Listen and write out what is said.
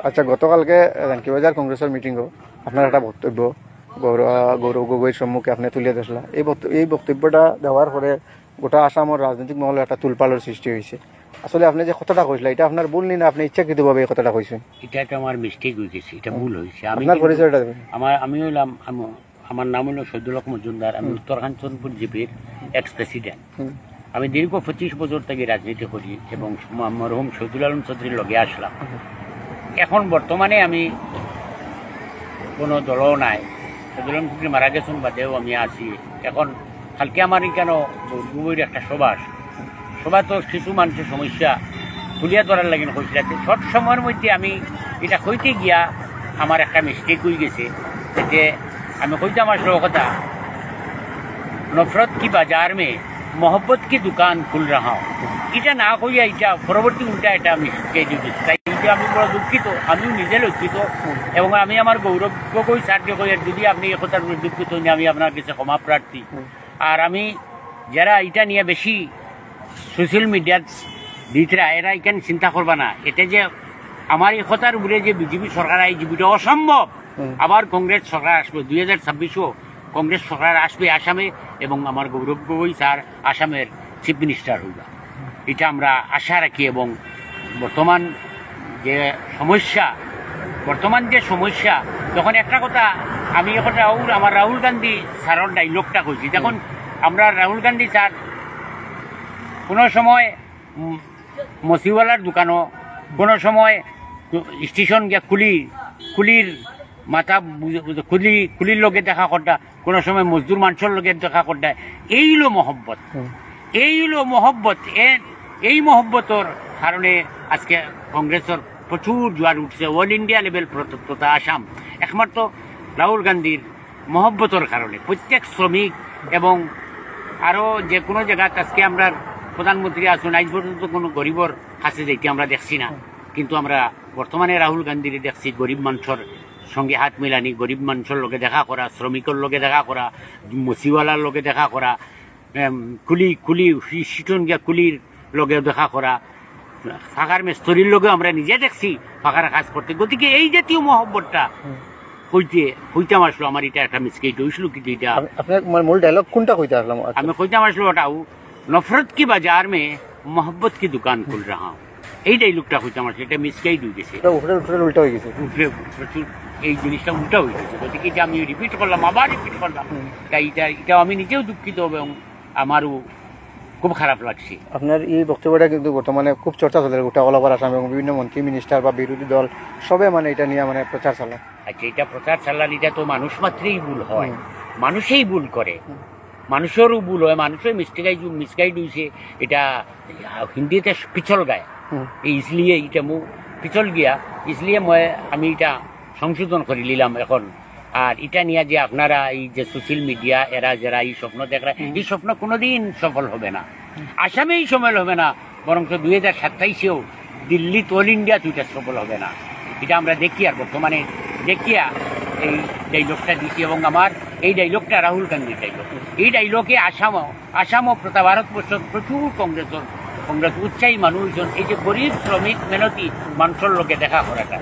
আচ্ছা, গতকালকে রানকিবাজার কংগ্রেসের মিটিংও আপনার একটা বক্তব্য গৌরব গগৈর সম্মুখে আপনি তুলে ধরলা। এই বক্তব্যটা দেওয়ার পরে গোটা আসামের রাজনৈতিক মহলে একটা তুলপালের সৃষ্টি হয়েছে। আসলে আপনি যে কথাটা কইছিলেন এটা আপনার ভুল নি না আপনি ইচ্ছাকৃতভাবে এই কথাটা কইছেন? এটা একটা আমার মিস্টেক হয়ে গেছে, এটা ভুল হয়েছে। আপনার পরিচয়টা দেবেন। আমি হইলাম আমার নাম হলো শহীদুল হক মজুমদার। আমি উত্তরাঞ্চলপুর জিপির এক্স প্রেসিডেন্ট। আমি দীর্ঘ 25 বছর থেকে রাজনীতি করি এবং মরহুম শহীদুল আলম চৌধুরীর লগে আসলাম। এখন বর্তমানে আমি কোনো দলও নাই, শহীদুল আলম চৌধুরী মারা গেছেন বাদেও আমি আছি। এখন কালকে আমার কেন গৌরবগৈর একটা সভা তো কিছু মানুষের সমস্যা তুলিয়া ধরার লাগে হয়েছিল। শর্ট সময়ের মধ্যে আমি এটা কইতে গিয়া আমার একটা মিস্টেক হয়ে গেছে, যে আমি কইতাম আসলে কথা নফরত কি বাজার মে মোহব্বত কি দোকান খুল রাহা হুঁ। এটা না কইয়া এটা পরবর্তী উল্টা এটা আমি শিখিয়ে দিয়েছি। তাই এটা আমি বড় দুঃখিত, আমিও নিজে লজ্জিত এবং আমি আমার গৌরব গগৈ স্যারকে কই যদি আপনি এ কথার দুঃখিত নিয়ে আমি আপনার কাছে ক্ষমা প্রার্থী। আর আমি যারা এটা নিয়ে বেশি সোশ্যাল মিডিয়াত দিতরা এরা এখানে চিন্তা করবা না, এটা যে আমার এই কথার উপরে যে বিজেপি সরকার আইজিবিটা অসম্ভব। আবার কংগ্রেস সরকার আসবে 2026ও কংগ্রেস সরকার আসবে আসামে এবং আমার গৌরব গগৈ স্যার আসামের চিফ মিনিস্টার হইবা, এটা আমরা আশা রাখি। এবং বর্তমান যে সমস্যা তখন একটা কথা আমি এখন আমার রাহুল গান্ধী স্যারের ডাইলগটা কইছি। দেখুন আমরা রাহুল গান্ধী স্যার কোনো সময় মসিওয়ালার দোকানও, কোনো সময় স্টেশন গিয়া কুলির মাথা কুলির লগে দেখা করতা, কোনো সময় মজদুর মানুষের লগে দেখা করতা। এইলো মহব্বত এই মহব্বতর কারণে আজকে কংগ্রেসের প্রচুর জোয়ার উঠছে অল ইন্ডিয়া লেভেল তথা আসাম, একমাত্র রাহুল গান্ধীর মহব্বতর কারণে। প্রত্যেক শ্রমিক এবং আরো যে কোনো জায়গায় আজকে আমরা প্রধানমন্ত্রী আসুন আজ পর্যন্ত কোনো গরিবর কাছে যাইতে আমরা দেখছি না, কিন্তু আমরা বর্তমানে রাহুল গান্ধীর দেখছি গরিব মানুষের সঙ্গে হাত মিলানি, গরিব মানুষের লগে দেখা করা, শ্রমিকের লগে দেখা করা, মসিওয়ালার লগে দেখা করা, সিটন গিয়া কুলির লগে দেখা করা, ফাঁকার মেস্তরির লগে আমরা নিজে দেখছি ফাঁকার কাজ করতে। গতিকে এই জাতীয় মহব্বতটা কইতাম আসলো আমার এটা একটা মিসকেট হয়েছিল। কিন্তু এটা আপনার মূল ডায়লগ কোনটা কইতে আসলাম? আমি কইতাম আসলো ওটাও নফরত কি বাজার মে মোহব্বত কি দোকান খুল রাহা হুঁ। এই ডাইলগটা কইতাম আসলো, এটা মিসকেট হয়ে গেছে, উল্টা হয়ে গেছে, প্রচুর এই জিনিসটা উল্টা হয়ে গেছে। গতিকে এটা আমি রিপিট করলাম, আবার রিপিট করলাম। তাই এটাও আমি নিজেও দুঃখিত এবং আমারও খুব খারাপ লাগছে। আপনার এই বক্তব্যটা কিন্তু বর্তমানে খুব চর্চা চলে গোটা অল ওভার আসাম এবং বিভিন্ন মন্ত্রী মিনিস্টার বা বিরোধী দল সবে এটা নিয়ে প্রচার চালায়। আচ্ছা, এটা প্রচার চালান, এটা তো মানুষ মাত্রেই ভুল হয়, মানুষেই ভুল করে, মানুষেরও ভুল হয়, মানুষের মিসগাইড হয়েছে। এটা হিন্দিতে পিছল গায়, ইসলিয়ে এটা পিছল গিয়া ইসলিয়ে আমি এটা সংশোধন করে নিলাম এখন। আর এটা নিয়ে যে আপনারা এই যে সোশ্যাল মিডিয়া এরা যারা এই স্বপ্ন দেখরা, এই স্বপ্ন কোনোদিন সফল হবে না, আসামেই সফল হবে না, বরং 2027-এও দিল্লি অল ইন্ডিয়া এটা সফল হবে না। এটা আমরা দেখি আর বর্তমানে দেখিয়া এই ডাইলগটা দিচ্ছি এবং আমার এই ডাইলগটা রাহুল গান্ধীর ডাইলগ। এই ডাইলগে আসাম ও ভারতবর্ষ প্রচুর কংগ্রেস উৎসাহী মানুষজন এই যে গরিব শ্রমিক মেহনতি মানুষের লোকে দেখা করাটা